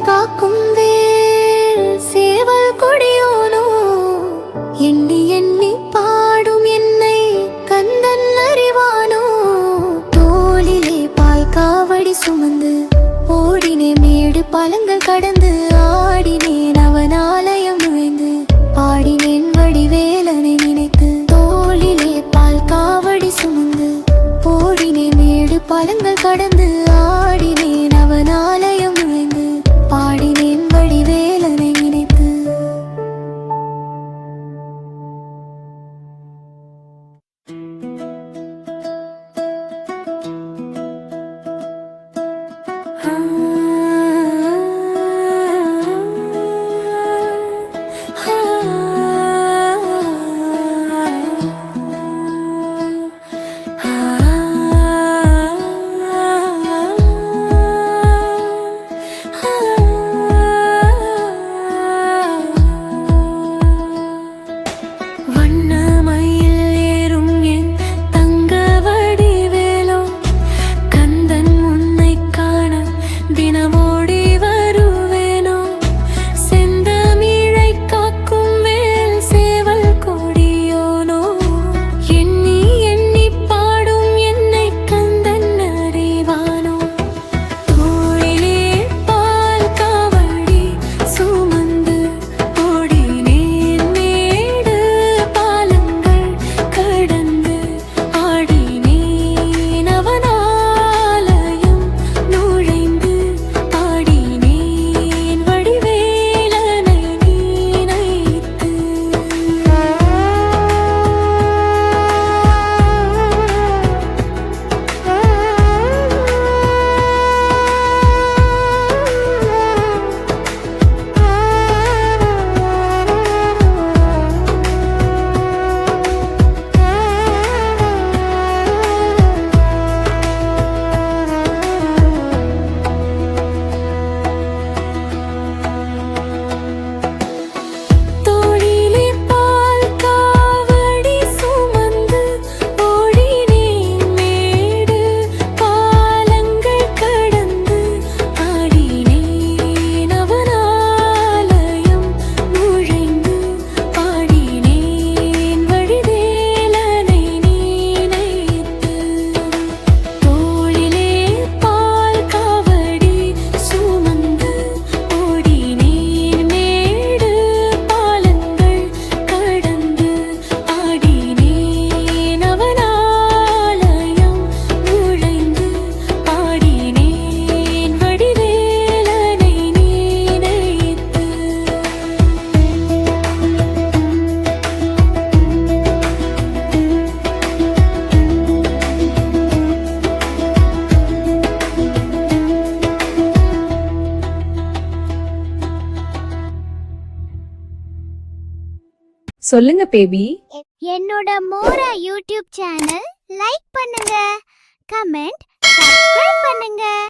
காக்கும் வேல் சேவல் கொடியோனோ எண்ணி எண்ணி பாடும் என்னை கந்தன் அறிவானோ தோளிலே பால் காவடி சுமந்து ஓடினே மேடு பழங்கள் கடந்து ஆடினேன் அவன் ஆலயம் நுழைந்து பாடினேன் வடிவேலனை நினைத்து தோளிலே பால் காவடி சுமந்து ஓடினே மேடு பழங்கள் கடந்து ஆடினேன் அவன் ஆலயம் நுழைந்து பாடினேன் வடிவேலனை நினைத்து. சொல்லுங்க பேபி. என்னோட மோரா யூடியூப் சேனல் லைக் பண்ணுங்க, கமெண்ட், சப்ஸ்கிரைப் பண்ணுங்க.